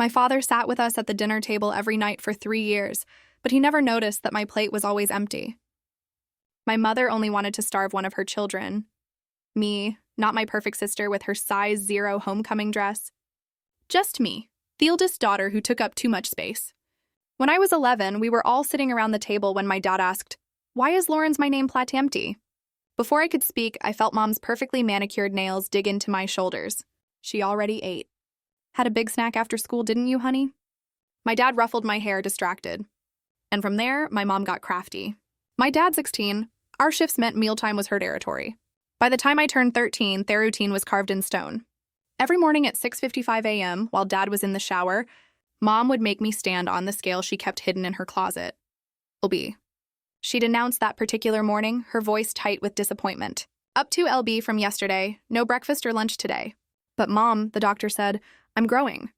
My father sat with us at the dinner table every night for 3 years, but he never noticed that my plate was always empty. My mother only wanted to starve one of her children. Me, not my perfect sister with her size 0 homecoming dress. Just me, the eldest daughter who took up too much space. When I was 11, we were all sitting around the table when my dad asked, "Why is Lauren's my name plate empty?" Before I could speak, I felt Mom's perfectly manicured nails dig into my shoulders. She already ate. "Had a big snack after school, didn't you, honey?" My dad ruffled my hair, distracted. And from there, my mom got crafty. My dad 16, our shifts meant mealtime was her territory. By the time I turned 13, their routine was carved in stone. Every morning at 6:55 a.m., while Dad was in the shower, Mom would make me stand on the scale she kept hidden in her closet. "LB." She'd announce that particular morning, her voice tight with disappointment. "Up to LB from yesterday, no breakfast or lunch today." "But Mom," the doctor said, "I'm growing."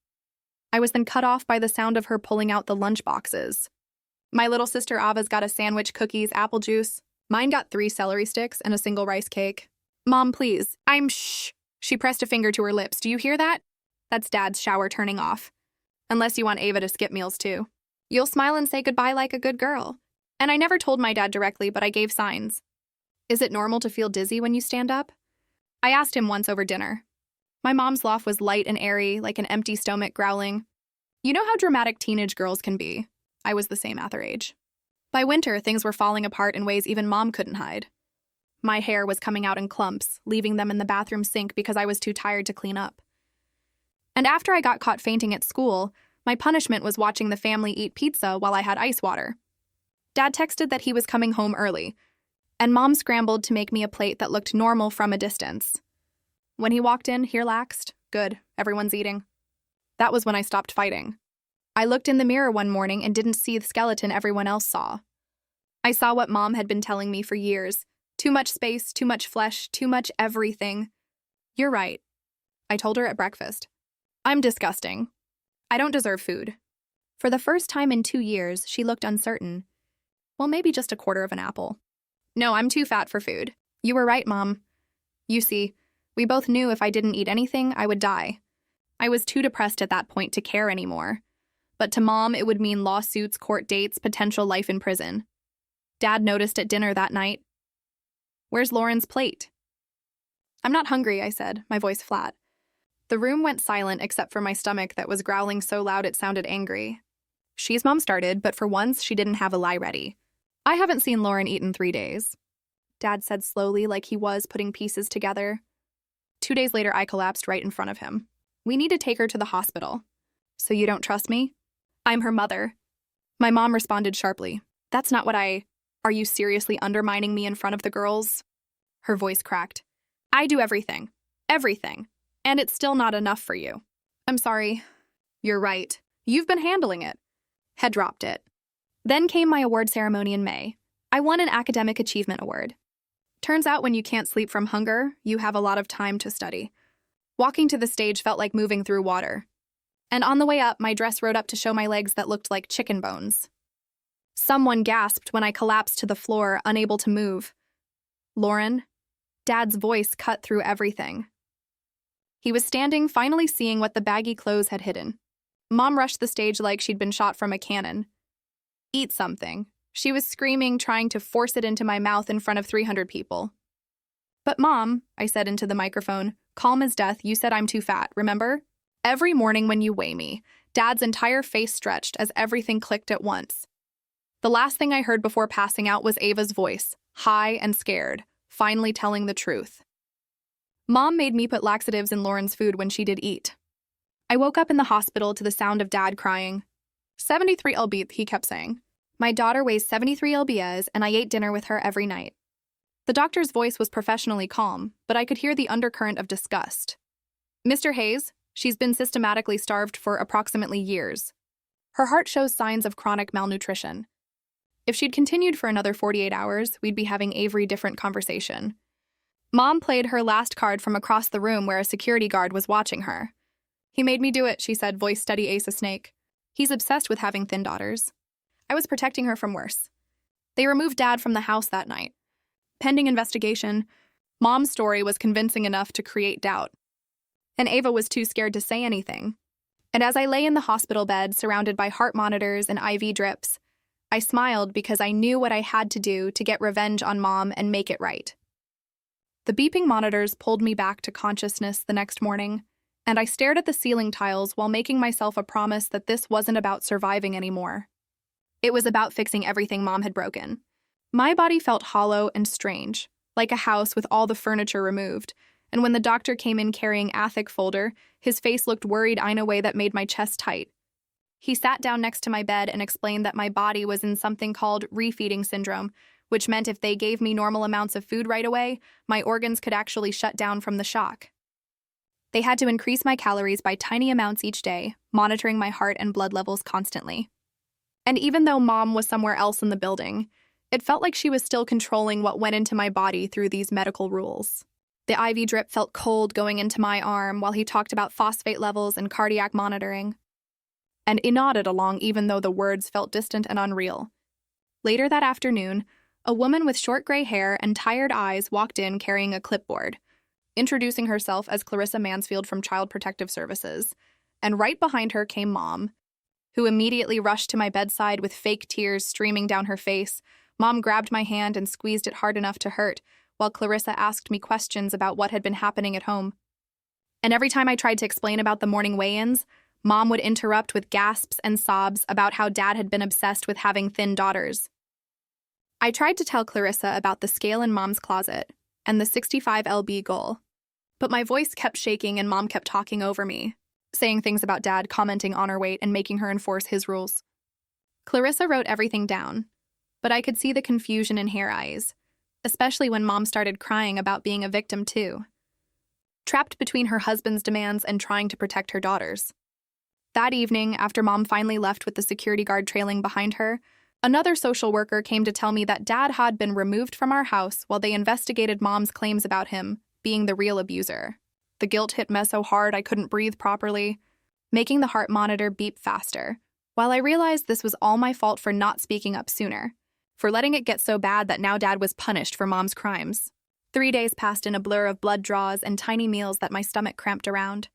I was then cut off by the sound of her pulling out the lunch boxes. My little sister Ava's got a sandwich, cookies, apple juice. Mine got 3 celery sticks and a single rice cake. "Mom, please. Shh." She pressed a finger to her lips. "Do you hear that? That's Dad's shower turning off. Unless you want Ava to skip meals too. You'll smile and say goodbye like a good girl." And I never told my dad directly, but I gave signs. "Is it normal to feel dizzy when you stand up?" I asked him once over dinner. My mom's laugh was light and airy, like an empty stomach growling. You know how dramatic teenage girls can be. I was the same at their age. By winter, things were falling apart in ways even Mom couldn't hide. My hair was coming out in clumps, leaving them in the bathroom sink because I was too tired to clean up. And after I got caught fainting at school, my punishment was watching the family eat pizza while I had ice water. Dad texted that he was coming home early, and Mom scrambled to make me a plate that looked normal from a distance. When he walked in, he relaxed. "Good, everyone's eating." That was when I stopped fighting. I looked in the mirror one morning and didn't see the skeleton everyone else saw. I saw what Mom had been telling me for years. Too much space, too much flesh, too much everything. "You're right," I told her at breakfast. "I'm disgusting. I don't deserve food." For the first time in 2 years, she looked uncertain. "Well, maybe just a quarter of an apple." "No, I'm too fat for food." "You were right, Mom. You see, we both knew if I didn't eat anything, I would die. I was too depressed at that point to care anymore. But to Mom, it would mean lawsuits, court dates, potential life in prison. Dad noticed at dinner that night. "Where's Lauren's plate?" "I'm not hungry," I said, my voice flat. The room went silent except for my stomach that was growling so loud it sounded angry. She's Mom started, but for once, she didn't have a lie ready. "I haven't seen Lauren eat in 3 days," Dad said slowly, like he was putting pieces together. 2 days later, I collapsed right in front of him. "We need to take her to the hospital." "So you don't trust me?" "I'm her mother." My mom responded sharply. "That's not what Are you seriously undermining me in front of the girls?" Her voice cracked. "I do everything. Everything. And it's still not enough for you." "I'm sorry." "You're right. You've been handling it." Head dropped it. Then came my award ceremony in May. I won an academic achievement award. Turns out when you can't sleep from hunger, you have a lot of time to study. Walking to the stage felt like moving through water. And on the way up, my dress rode up to show my legs that looked like chicken bones. Someone gasped when I collapsed to the floor, unable to move. "Lauren?" Dad's voice cut through everything. He was standing, finally seeing what the baggy clothes had hidden. Mom rushed the stage like she'd been shot from a cannon. "Eat something." She was screaming, trying to force it into my mouth in front of 300 people. "But Mom," I said into the microphone, calm as death, "you said I'm too fat, remember? Every morning when you weigh me." Dad's entire face stretched as everything clicked at once. The last thing I heard before passing out was Ava's voice, high and scared, finally telling the truth. Mom made me put laxatives in Lauren's food when she did eat. I woke up in the hospital to the sound of Dad crying. 73 lbs, he kept saying. My daughter weighs 73 lbs, and I ate dinner with her every night. The doctor's voice was professionally calm, but I could hear the undercurrent of disgust. "Mr. Hayes, she's been systematically starved for approximately years. Her heart shows signs of chronic malnutrition. If she'd continued for another 48 hours, we'd be having every different conversation." Mom played her last card from across the room where a security guard was watching her. "He made me do it," she said, voice steady as a snake. "He's obsessed with having thin daughters." I was protecting her from worse. They removed Dad from the house that night. Pending investigation, Mom's story was convincing enough to create doubt. And Ava was too scared to say anything. And as I lay in the hospital bed surrounded by heart monitors and IV drips, I smiled because I knew what I had to do to get revenge on Mom and make it right. The beeping monitors pulled me back to consciousness the next morning, and I stared at the ceiling tiles while making myself a promise that this wasn't about surviving anymore. It was about fixing everything Mom had broken. My body felt hollow and strange, like a house with all the furniture removed, and when the doctor came in carrying Athic folder, his face looked worried in a way that made my chest tight. He sat down next to my bed and explained that my body was in something called refeeding syndrome, which meant if they gave me normal amounts of food right away, my organs could actually shut down from the shock. They had to increase my calories by tiny amounts each day, monitoring my heart and blood levels constantly. And even though Mom was somewhere else in the building, it felt like she was still controlling what went into my body through these medical rules. The IV drip felt cold going into my arm while he talked about phosphate levels and cardiac monitoring. And I nodded along even though the words felt distant and unreal. Later that afternoon, a woman with short gray hair and tired eyes walked in carrying a clipboard, introducing herself as Clarissa Mansfield from Child Protective Services, and right behind her came Mom, who immediately rushed to my bedside with fake tears streaming down her face. Mom grabbed my hand and squeezed it hard enough to hurt, while Clarissa asked me questions about what had been happening at home. And every time I tried to explain about the morning weigh-ins, Mom would interrupt with gasps and sobs about how Dad had been obsessed with having thin daughters. I tried to tell Clarissa about the scale in Mom's closet and the 65 lb goal, but my voice kept shaking and Mom kept talking over me, saying things about Dad commenting on her weight and making her enforce his rules. Clarissa wrote everything down, but I could see the confusion in her eyes, especially when Mom started crying about being a victim too, trapped between her husband's demands and trying to protect her daughters. That evening, after Mom finally left with the security guard trailing behind her, another social worker came to tell me that Dad had been removed from our house while they investigated Mom's claims about him being the real abuser. The guilt hit me so hard I couldn't breathe properly, making the heart monitor beep faster, while I realized this was all my fault for not speaking up sooner, for letting it get so bad that now Dad was punished for Mom's crimes. 3 days passed in a blur of blood draws and tiny meals that my stomach cramped around.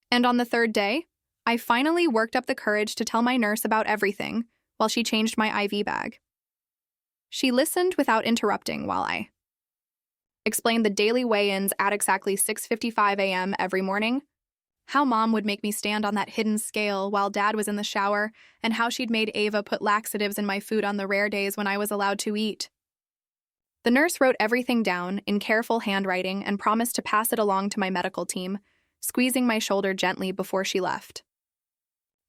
And on the third day, I finally worked up the courage to tell my nurse about everything while she changed my IV bag. She listened without interrupting while I explained the daily weigh-ins at exactly 6:55 a.m. every morning, how Mom would make me stand on that hidden scale while Dad was in the shower, and how she'd made Ava put laxatives in my food on the rare days when I was allowed to eat. The nurse wrote everything down in careful handwriting and promised to pass it along to my medical team, squeezing my shoulder gently before she left.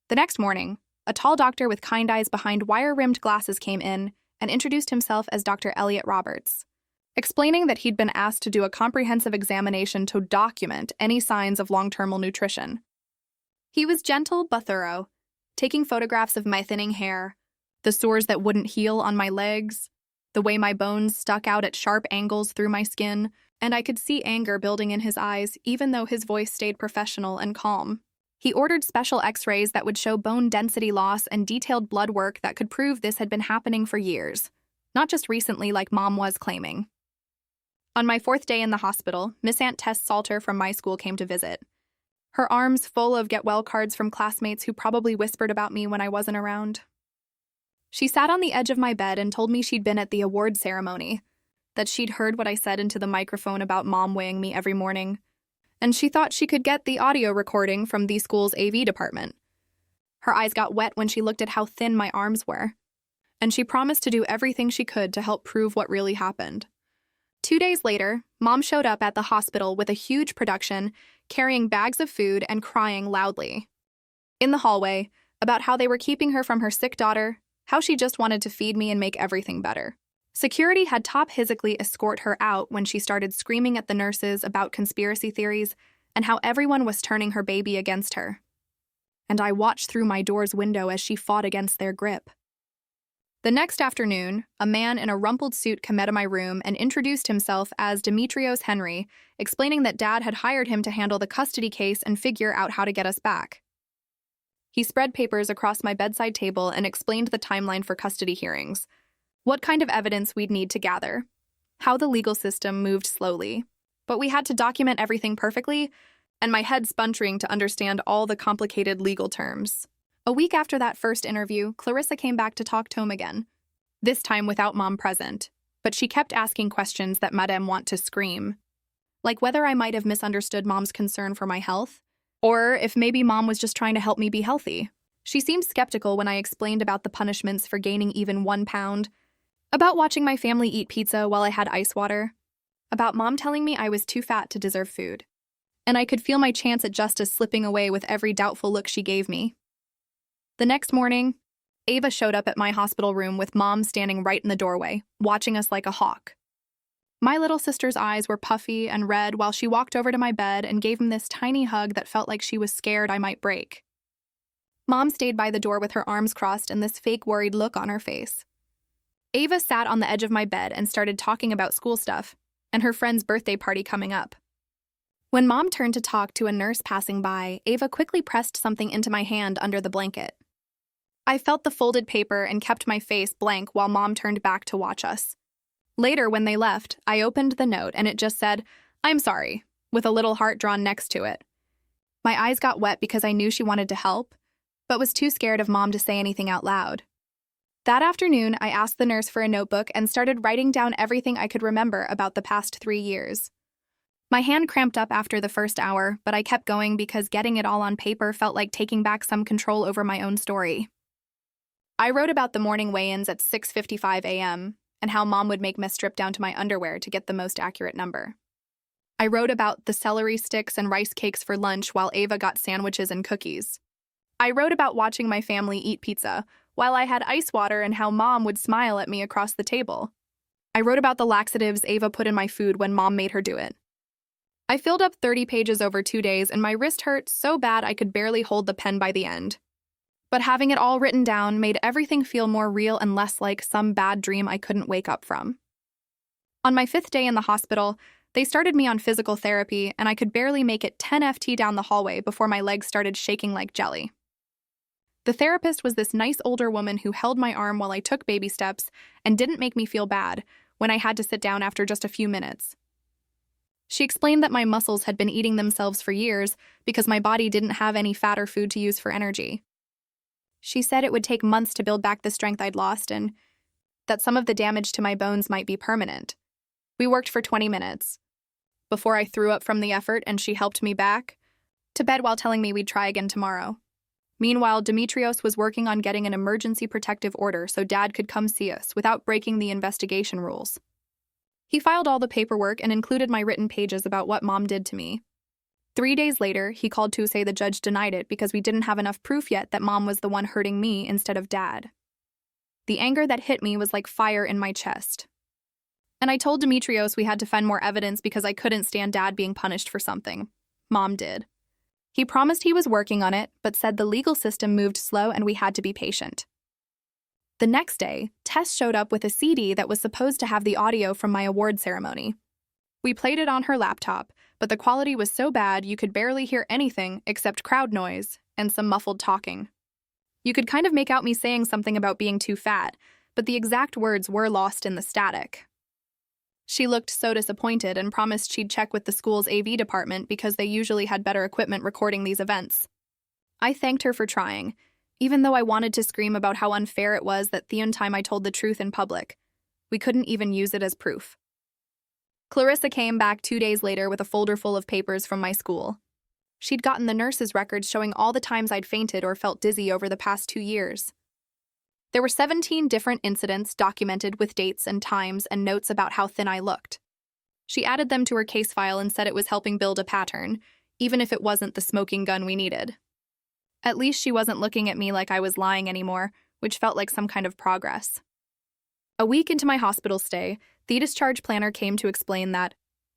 The next morning, a tall doctor with kind eyes behind wire-rimmed glasses came in and introduced himself as Dr. Elliot Roberts, explaining that he'd been asked to do a comprehensive examination to document any signs of long-term malnutrition. He was gentle but thorough, taking photographs of my thinning hair, the sores that wouldn't heal on my legs, the way my bones stuck out at sharp angles through my skin, and I could see anger building in his eyes even though his voice stayed professional and calm. He ordered special x-rays that would show bone density loss and detailed blood work that could prove this had been happening for years, not just recently like Mom was claiming. On my 4th day in the hospital, Miss Aunt Tess Salter from my school came to visit, her arms full of get-well cards from classmates who probably whispered about me when I wasn't around. She sat on the edge of my bed and told me she'd been at the award ceremony, that she'd heard what I said into the microphone about Mom weighing me every morning, and she thought she could get the audio recording from the school's AV department. Her eyes got wet when she looked at how thin my arms were, and she promised to do everything she could to help prove what really happened. 2 days later, Mom showed up at the hospital with a huge production, carrying bags of food and crying loudly. In the hallway, about how they were keeping her from her sick daughter, how she just wanted to feed me and make everything better. Security had top-hizically escort her out when she started screaming at the nurses about conspiracy theories and how everyone was turning her baby against her. And I watched through my door's window as she fought against their grip. The next afternoon, a man in a rumpled suit came into my room and introduced himself as Demetrios Henry, explaining that Dad had hired him to handle the custody case and figure out how to get us back. He spread papers across my bedside table and explained the timeline for custody hearings, what kind of evidence we'd need to gather, how the legal system moved slowly, but we had to document everything perfectly, and my head sputtering to understand all the complicated legal terms. A week after that first interview, Clarissa came back to talk to him again, this time without Mom present, but she kept asking questions that made him want to scream. Like whether I might have misunderstood Mom's concern for my health, or if maybe Mom was just trying to help me be healthy. She seemed skeptical when I explained about the punishments for gaining even 1 pound, about watching my family eat pizza while I had ice water, about Mom telling me I was too fat to deserve food. And I could feel my chance at justice slipping away with every doubtful look she gave me. The next morning, Ava showed up at my hospital room with Mom standing right in the doorway, watching us like a hawk. My little sister's eyes were puffy and red while she walked over to my bed and gave him this tiny hug that felt like she was scared I might break. Mom stayed by the door with her arms crossed and this fake worried look on her face. Ava sat on the edge of my bed and started talking about school stuff and her friend's birthday party coming up. When Mom turned to talk to a nurse passing by, Ava quickly pressed something into my hand under the blanket. I felt the folded paper and kept my face blank while Mom turned back to watch us. Later, when they left, I opened the note and it just said, "I'm sorry," with a little heart drawn next to it. My eyes got wet because I knew she wanted to help, but was too scared of Mom to say anything out loud. That afternoon, I asked the nurse for a notebook and started writing down everything I could remember about the past 3 years. My hand cramped up after the first hour, but I kept going because getting it all on paper felt like taking back some control over my own story. I wrote about the morning weigh-ins at 6:55 a.m. and how Mom would make me strip down to my underwear to get the most accurate number. I wrote about the celery sticks and rice cakes for lunch while Ava got sandwiches and cookies. I wrote about watching my family eat pizza while I had ice water and how Mom would smile at me across the table. I wrote about the laxatives Ava put in my food when Mom made her do it. I filled up 30 pages over 2 days and my wrist hurt so bad I could barely hold the pen by the end. But having it all written down made everything feel more real and less like some bad dream I couldn't wake up from. On my 5th day in the hospital, they started me on physical therapy and I could barely make it 10 FT down the hallway before my legs started shaking like jelly. The therapist was this nice older woman who held my arm while I took baby steps and didn't make me feel bad when I had to sit down after just a few minutes. She explained that my muscles had been eating themselves for years because my body didn't have any fat or food to use for energy. She said it would take months to build back the strength I'd lost and that some of the damage to my bones might be permanent. We worked for 20 minutes before I threw up from the effort and she helped me back to bed while telling me we'd try again tomorrow. Meanwhile, Demetrios was working on getting an emergency protective order so Dad could come see us without breaking the investigation rules. He filed all the paperwork and included my written pages about what Mom did to me. 3 days later, he called to say the judge denied it because we didn't have enough proof yet that Mom was the one hurting me instead of Dad. The anger that hit me was like fire in my chest. And I told Demetrios we had to find more evidence because I couldn't stand Dad being punished for something. Mom did. He promised he was working on it, but said the legal system moved slow and we had to be patient. The next day, Tess showed up with a CD that was supposed to have the audio from my award ceremony. We played it on her laptop, but the quality was so bad you could barely hear anything except crowd noise and some muffled talking. You could kind of make out me saying something about being too fat, but the exact words were lost in the static. She looked so disappointed and promised she'd check with the school's AV department because they usually had better equipment recording these events. I thanked her for trying, even though I wanted to scream about how unfair it was that the one time I told the truth in public. We couldn't even use it as proof. Clarissa came back 2 days later with a folder full of papers from my school. She'd gotten the nurse's records showing all the times I'd fainted or felt dizzy over the past 2 years. There were 17 different incidents documented with dates and times and notes about how thin I looked. She added them to her case file and said it was helping build a pattern, even if it wasn't the smoking gun we needed. At least she wasn't looking at me like I was lying anymore, which felt like some kind of progress. A week into my hospital stay, the discharge planner came to explain that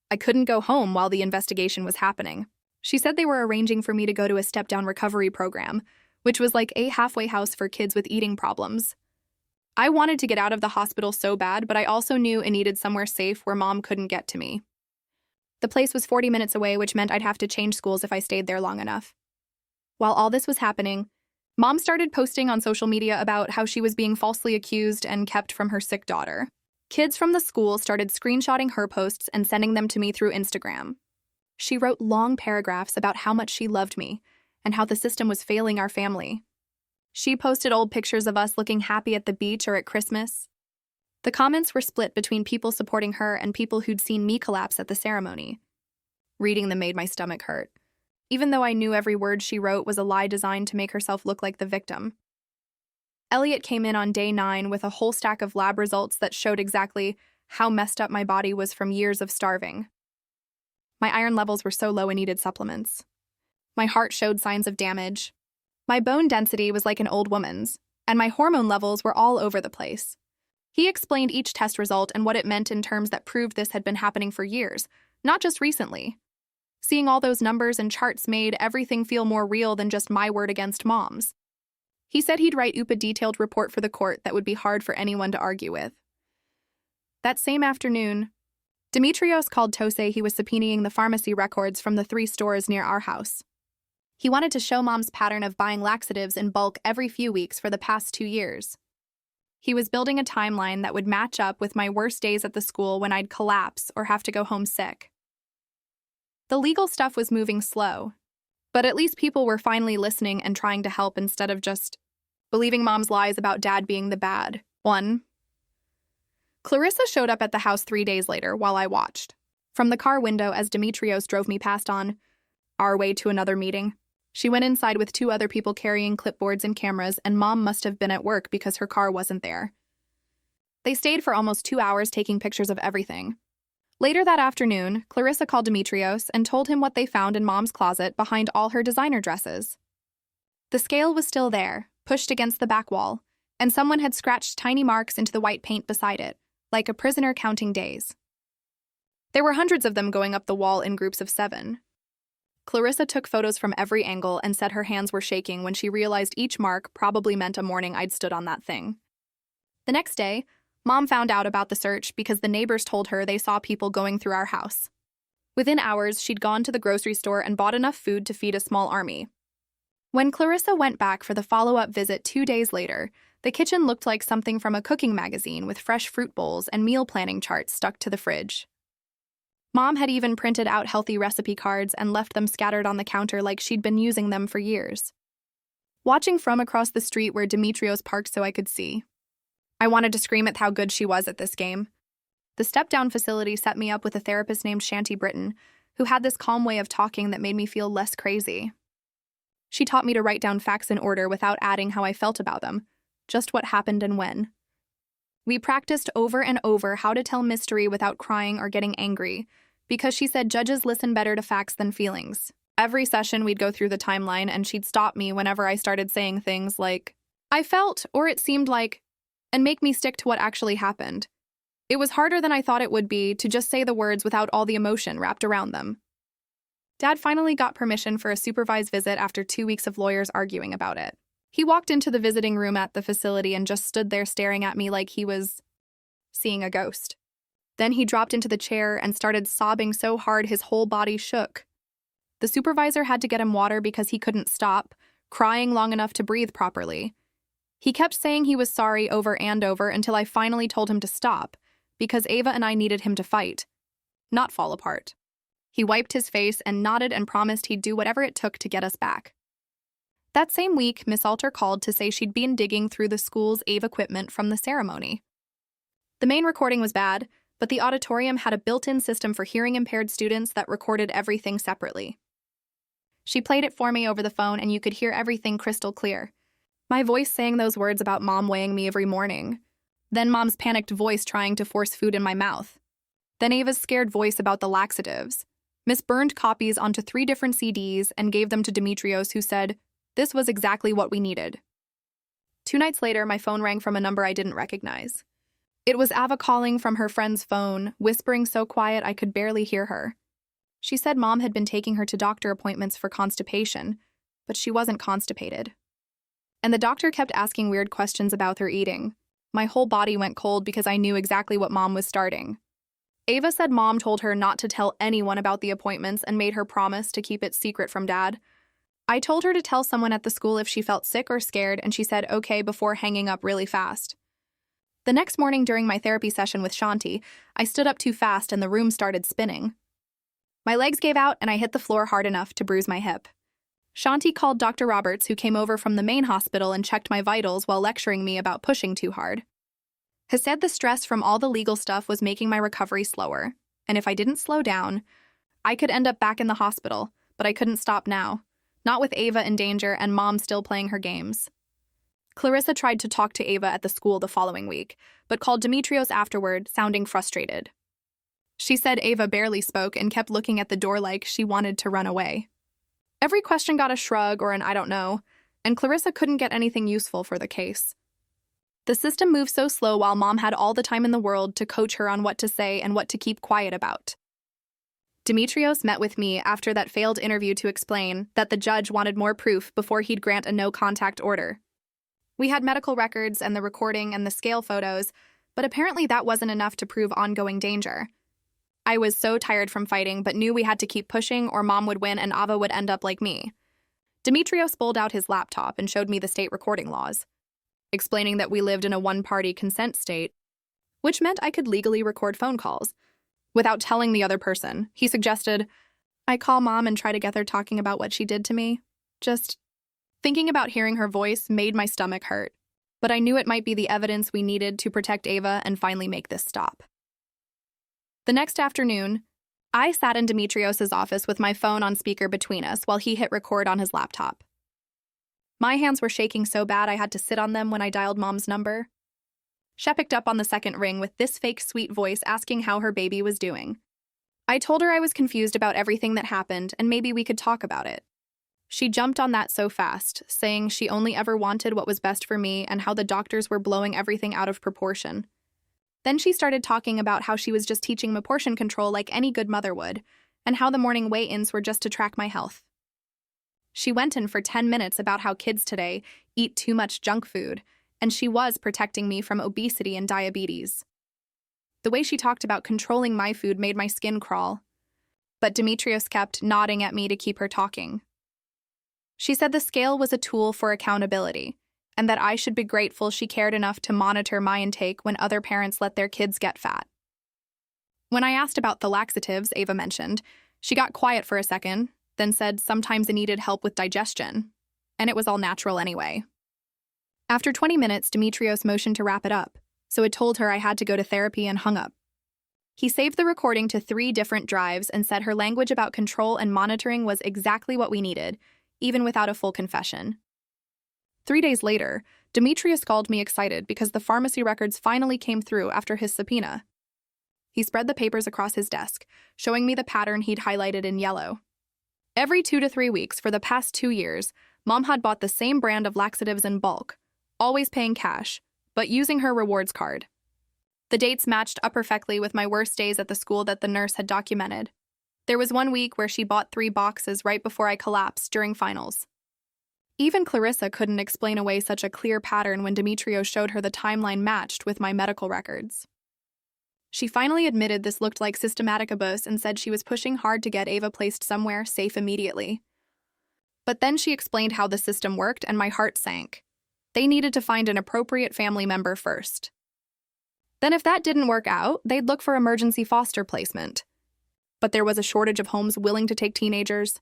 I couldn't go home while the investigation was happening. She said they were arranging for me to go to a step-down recovery program, which was like a halfway house for kids with eating problems. I wanted to get out of the hospital so bad, but I also knew it needed somewhere safe where Mom couldn't get to me. The place was 40 minutes away, which meant I'd have to change schools if I stayed there long enough. While all this was happening, Mom started posting on social media about how she was being falsely accused and kept from her sick daughter. Kids from the school started screenshotting her posts and sending them to me through Instagram. She wrote long paragraphs about how much she loved me and how the system was failing our family. She posted old pictures of us looking happy at the beach or at Christmas. The comments were split between people supporting her and people who'd seen me collapse at the ceremony. Reading them made my stomach hurt, even though I knew every word she wrote was a lie designed to make herself look like the victim. Elliot came in on day 9 with a whole stack of lab results that showed exactly how messed up my body was from years of starving. My iron levels were so low I needed supplements. My heart showed signs of damage. My bone density was like an old woman's, and my hormone levels were all over the place. He explained each test result and what it meant in terms that proved this had been happening for years, not just recently. Seeing all those numbers and charts made everything feel more real than just my word against Mom's. He said he'd write up a detailed report for the court that would be hard for anyone to argue with. That same afternoon, Demetrios called to say he was subpoenaing the pharmacy records from the 3 stores near our house. He wanted to show Mom's pattern of buying laxatives in bulk every few weeks for the past 2 years. He was building a timeline that would match up with my worst days at the school when I'd collapse or have to go home sick. The legal stuff was moving slow, but at least people were finally listening and trying to help instead of just believing Mom's lies about Dad being the bad one. Clarissa showed up at the house 3 days later while I watched from the car window as Demetrios drove me past on our way to another meeting. She went inside with 2 other people carrying clipboards and cameras, and Mom must have been at work because her car wasn't there. They stayed for almost 2 hours taking pictures of everything. Later that afternoon, Clarissa called Demetrios and told him what they found in Mom's closet behind all her designer dresses. The scale was still there, pushed against the back wall, and someone had scratched tiny marks into the white paint beside it, like a prisoner counting days. There were hundreds of them going up the wall in groups of 7. Clarissa took photos from every angle and said her hands were shaking when she realized each mark probably meant a morning I'd stood on that thing. The next day, Mom found out about the search because the neighbors told her they saw people going through our house. Within hours, she'd gone to the grocery store and bought enough food to feed a small army. When Clarissa went back for the follow-up visit 2 days later, the kitchen looked like something from a cooking magazine with fresh fruit bowls and meal planning charts stuck to the fridge. Mom had even printed out healthy recipe cards and left them scattered on the counter like she'd been using them for years. Watching from across the street where Demetrios parked so I could see, I wanted to scream at how good she was at this game. The step-down facility set me up with a therapist named Shanti Britton, who had this calm way of talking that made me feel less crazy. She taught me to write down facts in order without adding how I felt about them, just what happened and when. We practiced over and over how to tell mystery without crying or getting angry, because she said judges listen better to facts than feelings. Every session we'd go through the timeline and she'd stop me whenever I started saying things like, "I felt," or "it seemed like," and make me stick to what actually happened. It was harder than I thought it would be to just say the words without all the emotion wrapped around them. Dad finally got permission for a supervised visit after 2 weeks of lawyers arguing about it. He walked into the visiting room at the facility and just stood there staring at me like he was seeing a ghost. Then he dropped into the chair and started sobbing so hard his whole body shook. The supervisor had to get him water because he couldn't stop, crying long enough to breathe properly. He kept saying he was sorry over and over until I finally told him to stop, because Ava and I needed him to fight, not fall apart. He wiped his face and nodded and promised he'd do whatever it took to get us back. That same week, Miss Alter called to say she'd been digging through the school's AVE equipment from the ceremony. The main recording was bad, but the auditorium had a built-in system for hearing-impaired students that recorded everything separately. She played it for me over the phone and you could hear everything crystal clear. My voice saying those words about Mom weighing me every morning. Then Mom's panicked voice trying to force food in my mouth. Then Ava's scared voice about the laxatives. Miss burned copies onto 3 different CDs and gave them to Demetrios, who said, "This was exactly what we needed." 2 nights later, my phone rang from a number I didn't recognize. It was Ava calling from her friend's phone, whispering so quiet I could barely hear her. She said Mom had been taking her to doctor appointments for constipation, but she wasn't constipated. And the doctor kept asking weird questions about her eating. My whole body went cold because I knew exactly what Mom was starting. Ava said Mom told her not to tell anyone about the appointments and made her promise to keep it secret from Dad. I told her to tell someone at the school if she felt sick or scared, and she said okay before hanging up really fast. The next morning during my therapy session with Shanti, I stood up too fast and the room started spinning. My legs gave out and I hit the floor hard enough to bruise my hip. Shanti called Dr. Roberts, who came over from the main hospital and checked my vitals while lecturing me about pushing too hard. He said the stress from all the legal stuff was making my recovery slower, and if I didn't slow down, I could end up back in the hospital, but I couldn't stop now, not with Ava in danger and Mom still playing her games. Clarissa tried to talk to Ava at the school the following week, but called Demetrios afterward, sounding frustrated. She said Ava barely spoke and kept looking at the door like she wanted to run away. Every question got a shrug or an I don't know, and Clarissa couldn't get anything useful for the case. The system moved so slow while Mom had all the time in the world to coach her on what to say and what to keep quiet about. Demetrios met with me after that failed interview to explain that the judge wanted more proof before he'd grant a no-contact order. We had medical records and the recording and the scale photos, but apparently that wasn't enough to prove ongoing danger. I was so tired from fighting, but knew we had to keep pushing or Mom would win and Ava would end up like me. Demetrios pulled out his laptop and showed me the state recording laws, explaining that we lived in a one-party consent state, which meant I could legally record phone calls. Without telling the other person, he suggested, I call Mom and try to get her talking about what she did to me. Just thinking about hearing her voice made my stomach hurt, but I knew it might be the evidence we needed to protect Ava and finally make this stop. The next afternoon, I sat in Demetrios' office with my phone on speaker between us while he hit record on his laptop. My hands were shaking so bad I had to sit on them when I dialed Mom's number. She picked up on the second ring with this fake sweet voice asking how her baby was doing. I told her I was confused about everything that happened and maybe we could talk about it. She jumped on that so fast, saying she only ever wanted what was best for me and how the doctors were blowing everything out of proportion. Then she started talking about how she was just teaching me portion control like any good mother would, and how the morning weigh-ins were just to track my health. She went in for 10 minutes about how kids today eat too much junk food, and she was protecting me from obesity and diabetes. The way she talked about controlling my food made my skin crawl, but Demetrios kept nodding at me to keep her talking. She said the scale was a tool for accountability, and that I should be grateful she cared enough to monitor my intake when other parents let their kids get fat. When I asked about the laxatives Ava mentioned, she got quiet for a second, then said sometimes it needed help with digestion, and it was all natural anyway. After 20 minutes, Demetrios motioned to wrap it up, so it told her I had to go to therapy and hung up. He saved the recording to 3 different drives and said her language about control and monitoring was exactly what we needed, even without a full confession. 3 days later, Demetrios called me excited because the pharmacy records finally came through after his subpoena. He spread the papers across his desk, showing me the pattern he'd highlighted in yellow. Every 2 to 3 weeks for the past 2 years, Mom had bought the same brand of laxatives in bulk, always paying cash, but using her rewards card. The dates matched up perfectly with my worst days at the school that the nurse had documented. There was 1 week where she bought 3 boxes right before I collapsed during finals. Even Clarissa couldn't explain away such a clear pattern when Demetrios showed her the timeline matched with my medical records. She finally admitted this looked like systematic abuse and said she was pushing hard to get Ava placed somewhere safe immediately. But then she explained how the system worked and my heart sank. They needed to find an appropriate family member first. Then if that didn't work out, they'd look for emergency foster placement. But there was a shortage of homes willing to take teenagers.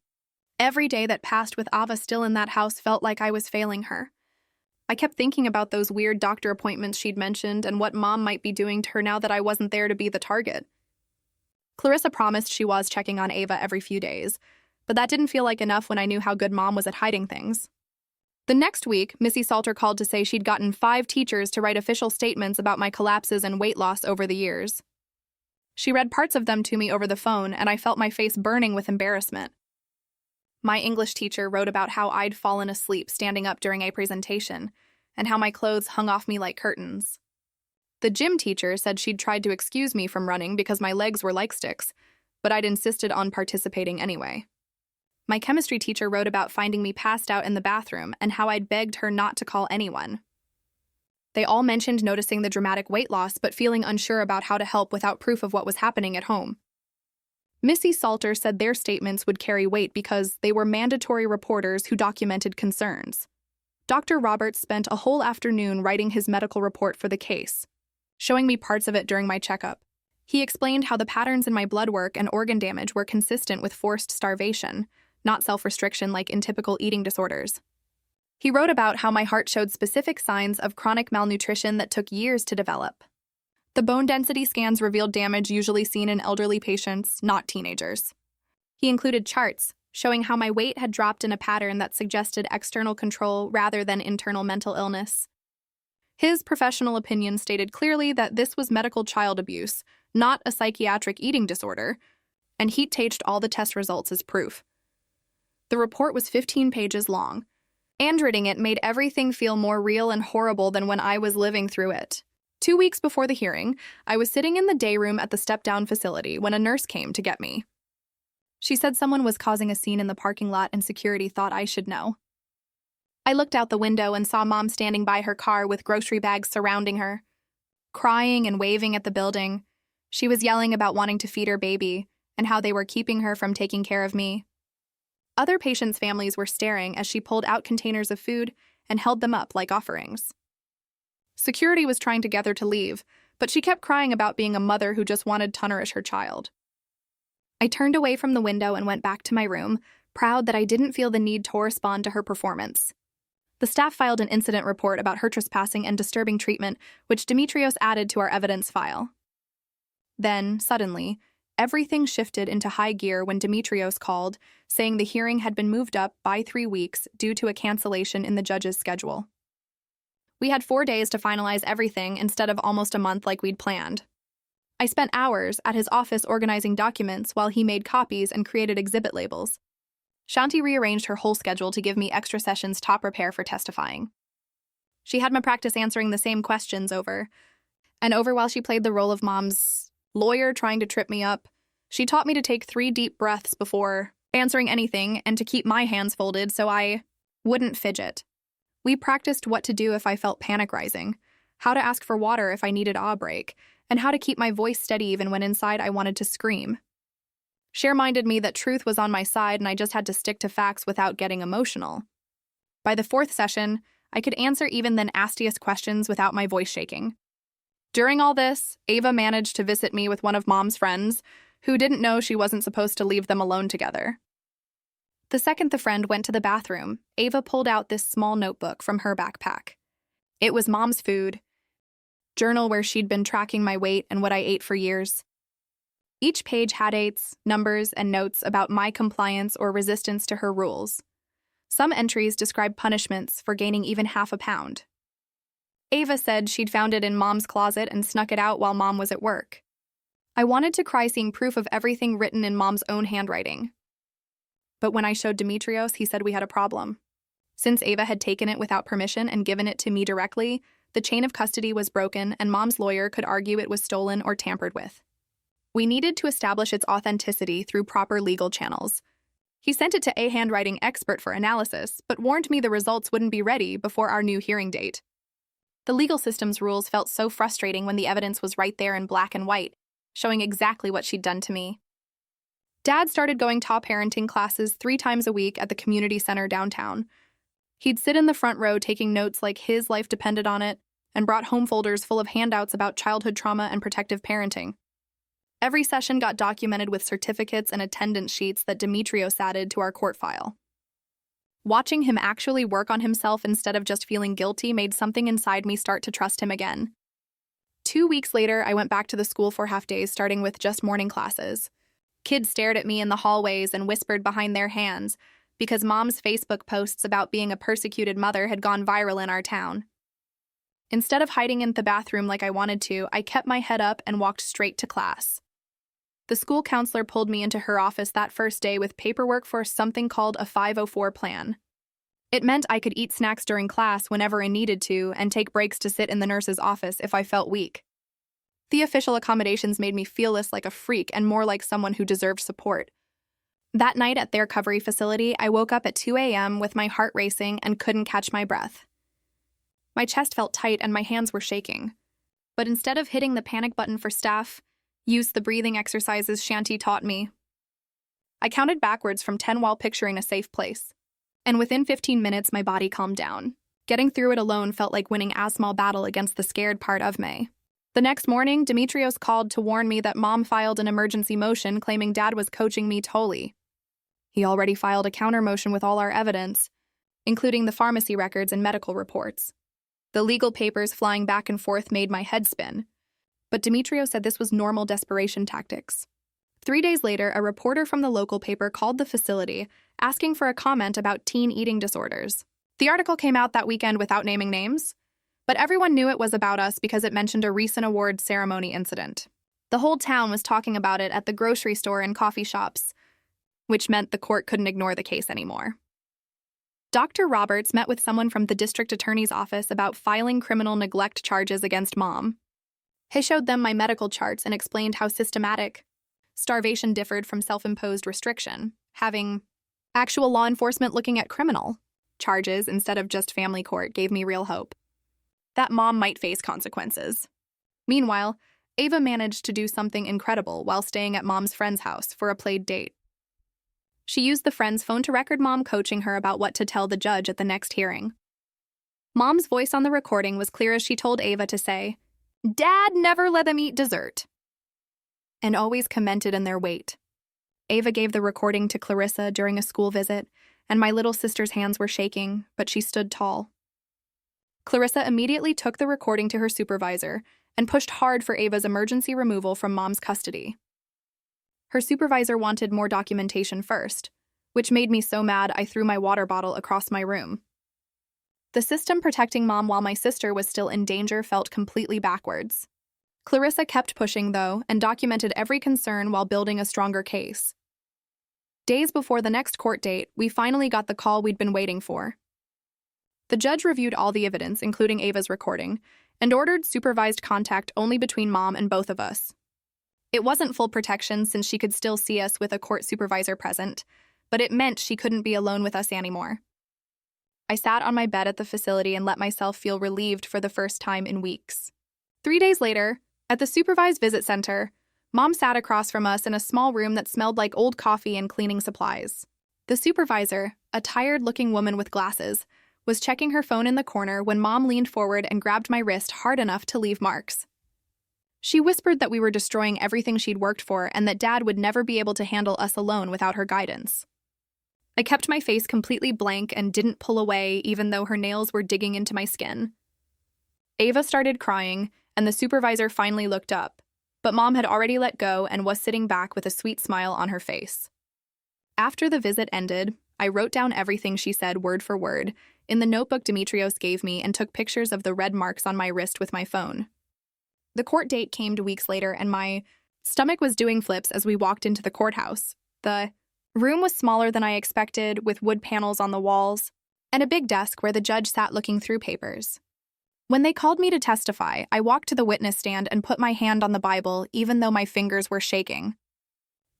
Every day that passed with Ava still in that house felt like I was failing her. I kept thinking about those weird doctor appointments she'd mentioned and what Mom might be doing to her now that I wasn't there to be the target. Clarissa promised she was checking on Ava every few days, but that didn't feel like enough when I knew how good Mom was at hiding things. The next week, Missy Salter called to say she'd gotten 5 teachers to write official statements about my collapses and weight loss over the years. She read parts of them to me over the phone, and I felt my face burning with embarrassment. My English teacher wrote about how I'd fallen asleep standing up during a presentation, and how my clothes hung off me like curtains. The gym teacher said she'd tried to excuse me from running because my legs were like sticks, but I'd insisted on participating anyway. My chemistry teacher wrote about finding me passed out in the bathroom and how I'd begged her not to call anyone. They all mentioned noticing the dramatic weight loss but feeling unsure about how to help without proof of what was happening at home. Missy Salter said their statements would carry weight because they were mandatory reporters who documented concerns. Dr. Roberts spent a whole afternoon writing his medical report for the case, showing me parts of it during my checkup. He explained how the patterns in my blood work and organ damage were consistent with forced starvation, not self-restriction like in typical eating disorders. He wrote about how my heart showed specific signs of chronic malnutrition that took years to develop. The bone density scans revealed damage usually seen in elderly patients, not teenagers. He included charts showing how my weight had dropped in a pattern that suggested external control rather than internal mental illness. His professional opinion stated clearly that this was medical child abuse, not a psychiatric eating disorder, and he staged all the test results as proof. The report was 15 pages long, and reading it made everything feel more real and horrible than when I was living through it. 2 weeks before the hearing, I was sitting in the day room at the step-down facility when a nurse came to get me. She said someone was causing a scene in the parking lot and security thought I should know. I looked out the window and saw Mom standing by her car with grocery bags surrounding her, crying and waving at the building. She was yelling about wanting to feed her baby and how they were keeping her from taking care of me. Other patients' families were staring as she pulled out containers of food and held them up like offerings. Security was trying to get her to leave, but she kept crying about being a mother who just wanted to nourish her child. I turned away from the window and went back to my room, proud that I didn't feel the need to respond to her performance. The staff filed an incident report about her trespassing and disturbing treatment, which Dimitrios added to our evidence file. Then, suddenly, everything shifted into high gear when Dimitrios called, saying the hearing had been moved up by 3 weeks due to a cancellation in the judge's schedule. We had 4 days to finalize everything instead of almost a month like we'd planned. I spent hours at his office organizing documents while he made copies and created exhibit labels. Shanti rearranged her whole schedule to give me extra sessions to prepare for testifying. She had me practice answering the same questions over and over while she played the role of Mom's lawyer trying to trip me up. She taught me to take 3 deep breaths before answering anything and to keep my hands folded so I wouldn't fidget. We practiced what to do if I felt panic rising, how to ask for water if I needed a break, and how to keep my voice steady even when inside I wanted to scream. Cher reminded me that truth was on my side and I just had to stick to facts without getting emotional. By the 4th session, I could answer even the nastiest questions without my voice shaking. During all this, Ava managed to visit me with one of Mom's friends, who didn't know she wasn't supposed to leave them alone together. The second the friend went to the bathroom, Ava pulled out this small notebook from her backpack. It was Mom's food journal where she'd been tracking my weight and what I ate for years. Each page had dates, numbers, and notes about my compliance or resistance to her rules. Some entries described punishments for gaining even half a pound. Ava said she'd found it in Mom's closet and snuck it out while Mom was at work. I wanted to cry seeing proof of everything written in Mom's own handwriting. But when I showed Dimitrios, he said we had a problem. Since Ava had taken it without permission and given it to me directly, the chain of custody was broken and Mom's lawyer could argue it was stolen or tampered with. We needed to establish its authenticity through proper legal channels. He sent it to a handwriting expert for analysis, but warned me the results wouldn't be ready before our new hearing date. The legal system's rules felt so frustrating when the evidence was right there in black and white, showing exactly what she'd done to me. Dad started going top parenting classes 3 times a week at the community center downtown. He'd sit in the front row taking notes like his life depended on it, and brought home folders full of handouts about childhood trauma and protective parenting. Every session got documented with certificates and attendance sheets that Dimitrios added to our court file. Watching him actually work on himself instead of just feeling guilty made something inside me start to trust him again. 2 weeks later, I went back to the school for half days, starting with just morning classes. Kids stared at me in the hallways and whispered behind their hands because Mom's Facebook posts about being a persecuted mother had gone viral in our town. Instead of hiding in the bathroom like I wanted to, I kept my head up and walked straight to class. The school counselor pulled me into her office that first day with paperwork for something called a 504 plan. It meant I could eat snacks during class whenever I needed to and take breaks to sit in the nurse's office if I felt weak. The official accommodations made me feel less like a freak and more like someone who deserved support. That night at their recovery facility, I woke up at 2 a.m. with my heart racing and couldn't catch my breath. My chest felt tight and my hands were shaking. But instead of hitting the panic button for staff, used the breathing exercises Shanti taught me. I counted backwards from 10 while picturing a safe place. And within 15 minutes, my body calmed down. Getting through it alone felt like winning a small battle against the scared part of me. The next morning, Demetrios called to warn me that Mom filed an emergency motion claiming Dad was coaching me totally. He already filed a counter motion with all our evidence, including the pharmacy records and medical reports. The legal papers flying back and forth made my head spin, but Demetrios said this was normal desperation tactics. 3 days later, a reporter from the local paper called the facility, asking for a comment about teen eating disorders. The article came out that weekend without naming names, but everyone knew it was about us because it mentioned a recent award ceremony incident. The whole town was talking about it at the grocery store and coffee shops, which meant the court couldn't ignore the case anymore. Dr. Roberts met with someone from the district attorney's office about filing criminal neglect charges against Mom. He showed them my medical charts and explained how systematic starvation differed from self-imposed restriction, having actual law enforcement looking at criminal charges instead of just family court gave me real hope that Mom might face consequences. Meanwhile, Ava managed to do something incredible while staying at Mom's friend's house for a played date. She used the friend's phone to record Mom coaching her about what to tell the judge at the next hearing. Mom's voice on the recording was clear as she told Ava to say, "Dad never let them eat dessert," and always commented in their weight. Ava gave the recording to Clarissa during a school visit, and my little sister's hands were shaking, but she stood tall. Clarissa immediately took the recording to her supervisor and pushed hard for Ava's emergency removal from Mom's custody. Her supervisor wanted more documentation first, which made me so mad I threw my water bottle across my room. The system protecting Mom while my sister was still in danger felt completely backwards. Clarissa kept pushing, though, and documented every concern while building a stronger case. Days before the next court date, we finally got the call we'd been waiting for. The judge reviewed all the evidence, including Ava's recording, and ordered supervised contact only between Mom and both of us. It wasn't full protection since she could still see us with a court supervisor present, but it meant she couldn't be alone with us anymore. I sat on my bed at the facility and let myself feel relieved for the first time in weeks. 3 days later, at the supervised visit center, Mom sat across from us in a small room that smelled like old coffee and cleaning supplies. The supervisor, a tired-looking woman with glasses, was checking her phone in the corner when Mom leaned forward and grabbed my wrist hard enough to leave marks. She whispered that we were destroying everything she'd worked for and that Dad would never be able to handle us alone without her guidance. I kept my face completely blank and didn't pull away even though her nails were digging into my skin. Ava started crying, and the supervisor finally looked up, but Mom had already let go and was sitting back with a sweet smile on her face. After the visit ended, I wrote down everything she said word for word in the notebook Demetrios gave me and took pictures of the red marks on my wrist with my phone. The court date came 2 weeks later, and my stomach was doing flips as we walked into the courthouse. The room was smaller than I expected, with wood panels on the walls and a big desk where the judge sat looking through papers. When they called me to testify, I walked to the witness stand and put my hand on the Bible, even though my fingers were shaking.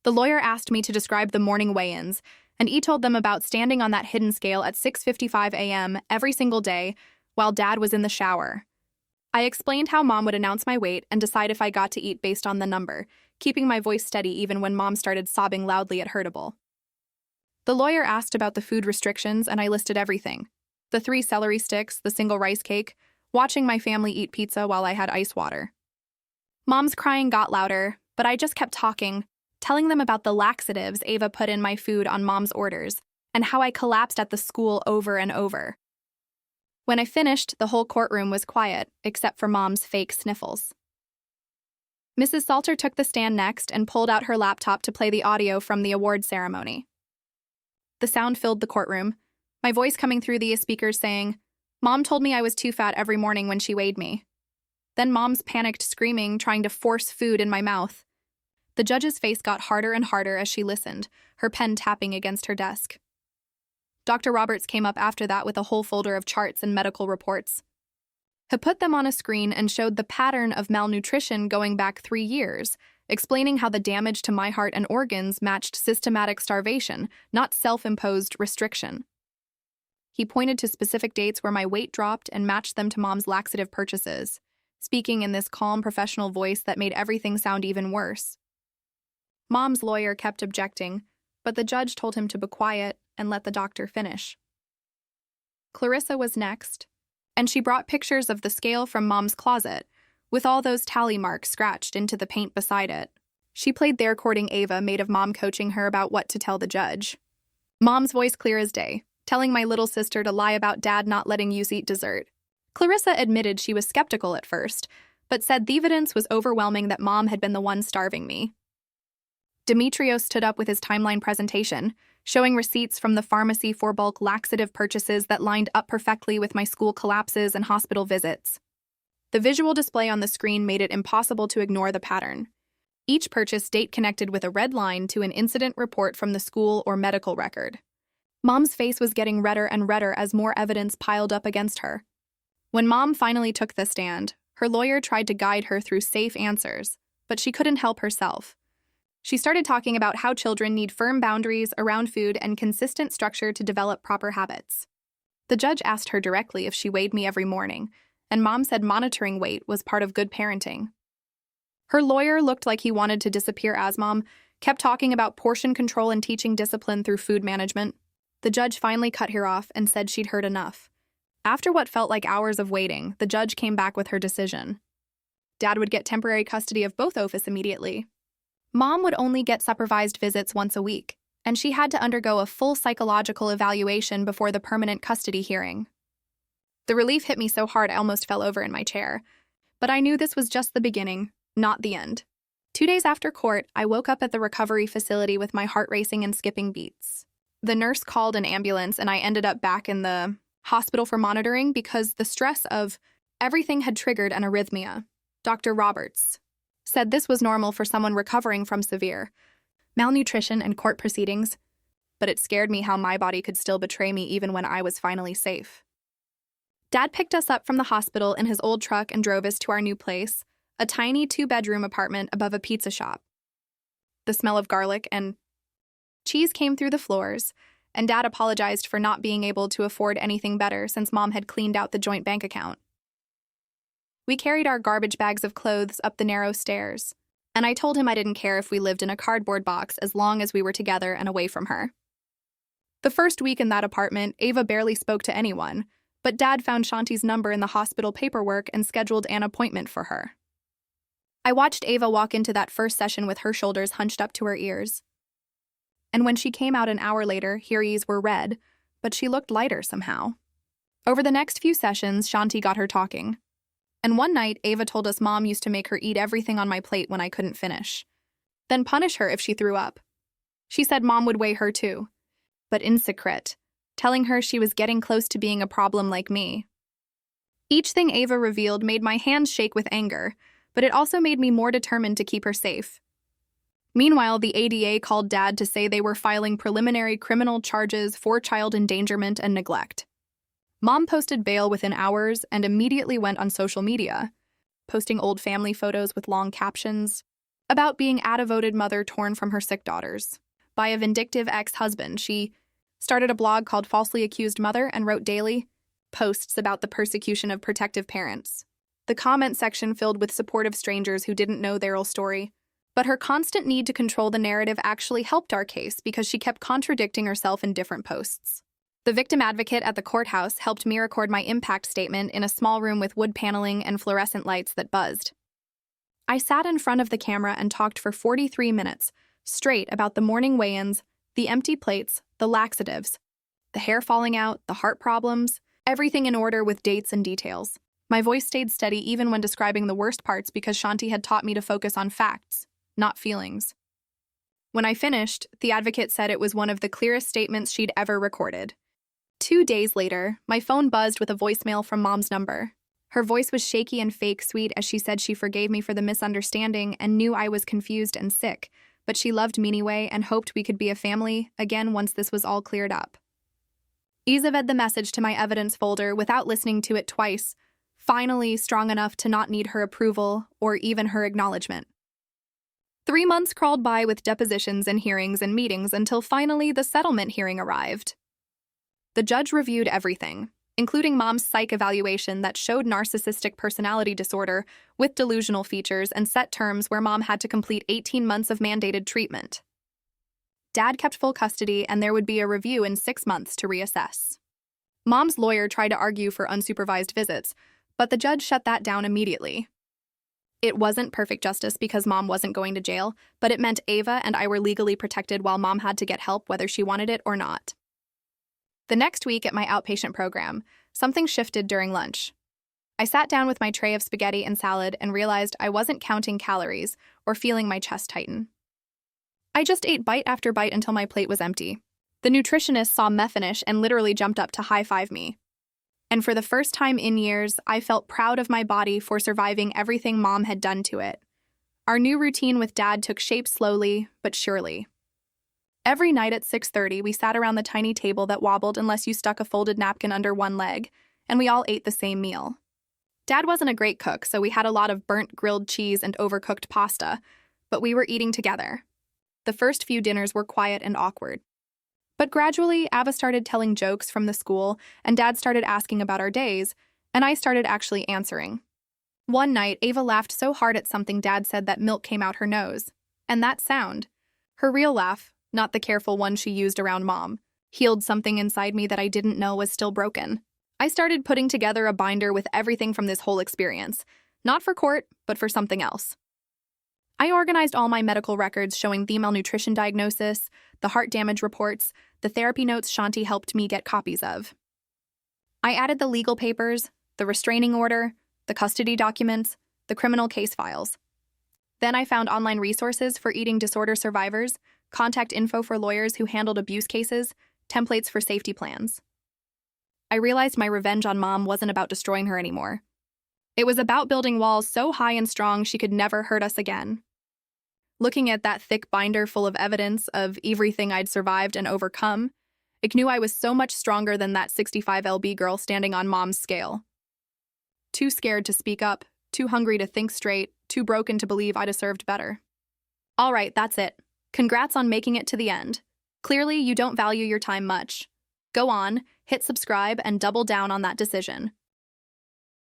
The lawyer asked me to describe the morning weigh-ins, and he told them about standing on that hidden scale at 6:55 a.m. every single day while Dad was in the shower. I explained how Mom would announce my weight and decide if I got to eat based on the number, keeping my voice steady even when Mom started sobbing loudly at Hurtable. The lawyer asked about the food restrictions, and I listed everything. The 3 celery sticks, the single rice cake, watching my family eat pizza while I had ice water. Mom's crying got louder, but I just kept talking, telling them about the laxatives Ava put in my food on Mom's orders and how I collapsed at the school over and over. When I finished, the whole courtroom was quiet, except for Mom's fake sniffles. Mrs. Salter took the stand next and pulled out her laptop to play the audio from the award ceremony. The sound filled the courtroom, my voice coming through the speakers saying, "Mom told me I was too fat every morning when she weighed me." Then Mom's panicked screaming, trying to force food in my mouth. The judge's face got harder and harder as she listened, her pen tapping against her desk. Dr. Roberts came up after that with a whole folder of charts and medical reports. He put them on a screen and showed the pattern of malnutrition going back 3 years, explaining how the damage to my heart and organs matched systematic starvation, not self-imposed restriction. He pointed to specific dates where my weight dropped and matched them to Mom's laxative purchases, speaking in this calm, professional voice that made everything sound even worse. Mom's lawyer kept objecting, but the judge told him to be quiet and let the doctor finish. Clarissa was next, and she brought pictures of the scale from Mom's closet, with all those tally marks scratched into the paint beside it. She played their courting Ava, made of Mom coaching her about what to tell the judge. Mom's voice clear as day, telling my little sister to lie about Dad not letting you eat dessert. Clarissa admitted she was skeptical at first, but said the evidence was overwhelming that Mom had been the one starving me. Demetrios stood up with his timeline presentation, showing receipts from the pharmacy for bulk laxative purchases that lined up perfectly with my school collapses and hospital visits. The visual display on the screen made it impossible to ignore the pattern. Each purchase date connected with a red line to an incident report from the school or medical record. Mom's face was getting redder and redder as more evidence piled up against her. When Mom finally took the stand, her lawyer tried to guide her through safe answers, but she couldn't help herself. She started talking about how children need firm boundaries around food and consistent structure to develop proper habits. The judge asked her directly if she weighed me every morning, and Mom said monitoring weight was part of good parenting. Her lawyer looked like he wanted to disappear as Mom kept talking about portion control and teaching discipline through food management. The judge finally cut her off and said she'd heard enough. After what felt like hours of waiting, the judge came back with her decision. Dad would get temporary custody of both Ophis immediately. Mom would only get supervised visits once a week, and she had to undergo a full psychological evaluation before the permanent custody hearing. The relief hit me so hard I almost fell over in my chair, but I knew this was just the beginning, not the end. 2 days after court, I woke up at the recovery facility with my heart racing and skipping beats. The nurse called an ambulance, and I ended up back in the hospital for monitoring because the stress of everything had triggered an arrhythmia. Dr. Roberts said this was normal for someone recovering from severe malnutrition and court proceedings, but it scared me how my body could still betray me even when I was finally safe. Dad picked us up from the hospital in his old truck and drove us to our new place, a tiny 2-bedroom apartment above a pizza shop. The smell of garlic and cheese came through the floors, and Dad apologized for not being able to afford anything better since Mom had cleaned out the joint bank account. We carried our garbage bags of clothes up the narrow stairs, and I told him I didn't care if we lived in a cardboard box as long as we were together and away from her. The first week in that apartment, Ava barely spoke to anyone, but Dad found Shanti's number in the hospital paperwork and scheduled an appointment for her. I watched Ava walk into that first session with her shoulders hunched up to her ears. And when she came out an hour later, her eyes were red, but she looked lighter somehow. Over the next few sessions, Shanti got her talking. And one night, Ava told us Mom used to make her eat everything on my plate when I couldn't finish, then punish her if she threw up. She said Mom would weigh her too, but in secret, telling her she was getting close to being a problem like me. Each thing Ava revealed made my hands shake with anger, but it also made me more determined to keep her safe. Meanwhile, the ADA called Dad to say they were filing preliminary criminal charges for child endangerment and neglect. Mom posted bail within hours and immediately went on social media, posting old family photos with long captions about being a devoted mother torn from her sick daughters by a vindictive ex-husband. She started a blog called Falsely Accused Mother and wrote daily posts about the persecution of protective parents. The comment section filled with supportive strangers who didn't know their real story. But her constant need to control the narrative actually helped our case because she kept contradicting herself in different posts. The victim advocate at the courthouse helped me record my impact statement in a small room with wood paneling and fluorescent lights that buzzed. I sat in front of the camera and talked for 43 minutes, straight about the morning weigh-ins, the empty plates, the laxatives, the hair falling out, the heart problems, everything in order with dates and details. My voice stayed steady even when describing the worst parts because Shanti had taught me to focus on facts, not feelings. When I finished, the advocate said it was one of the clearest statements she'd ever recorded. 2 days later, my phone buzzed with a voicemail from Mom's number. Her voice was shaky and fake sweet as she said she forgave me for the misunderstanding and knew I was confused and sick, but she loved me anyway and hoped we could be a family again once this was all cleared up. Isa read the message to my evidence folder without listening to it twice, finally strong enough to not need her approval or even her acknowledgement. 3 months crawled by with depositions and hearings and meetings until finally the settlement hearing arrived. The judge reviewed everything, including Mom's psych evaluation that showed narcissistic personality disorder with delusional features and set terms where Mom had to complete 18 months of mandated treatment. Dad kept full custody and there would be a review in 6 months to reassess. Mom's lawyer tried to argue for unsupervised visits, but the judge shut that down immediately. It wasn't perfect justice because Mom wasn't going to jail, but it meant Ava and I were legally protected while Mom had to get help whether she wanted it or not. The next week at my outpatient program, something shifted during lunch. I sat down with my tray of spaghetti and salad and realized I wasn't counting calories or feeling my chest tighten. I just ate bite after bite until my plate was empty. The nutritionist saw me finish and literally jumped up to high-five me. And for the first time in years, I felt proud of my body for surviving everything Mom had done to it. Our new routine with Dad took shape slowly, but surely. Every night at 6:30, we sat around the tiny table that wobbled unless you stuck a folded napkin under one leg, and we all ate the same meal. Dad wasn't a great cook, so we had a lot of burnt grilled cheese and overcooked pasta, but we were eating together. The first few dinners were quiet and awkward. But gradually, Ava started telling jokes from the school, and Dad started asking about our days, and I started actually answering. One night, Ava laughed so hard at something Dad said that milk came out her nose. And that sound, her real laugh, not the careful one she used around Mom, healed something inside me that I didn't know was still broken. I started putting together a binder with everything from this whole experience, not for court, but for something else. I organized all my medical records showing the malnutrition diagnosis, the heart damage reports, the therapy notes Shanti helped me get copies of. I added the legal papers, the restraining order, the custody documents, the criminal case files. Then I found online resources for eating disorder survivors, contact info for lawyers who handled abuse cases, templates for safety plans. I realized my revenge on Mom wasn't about destroying her anymore. It was about building walls so high and strong she could never hurt us again. Looking at that thick binder full of evidence of everything I'd survived and overcome, I knew I was so much stronger than that 65 lb girl standing on Mom's scale. Too scared to speak up, too hungry to think straight, too broken to believe I deserved better. All right, that's it. Congrats on making it to the end. Clearly, you don't value your time much. Go on, hit subscribe, and double down on that decision.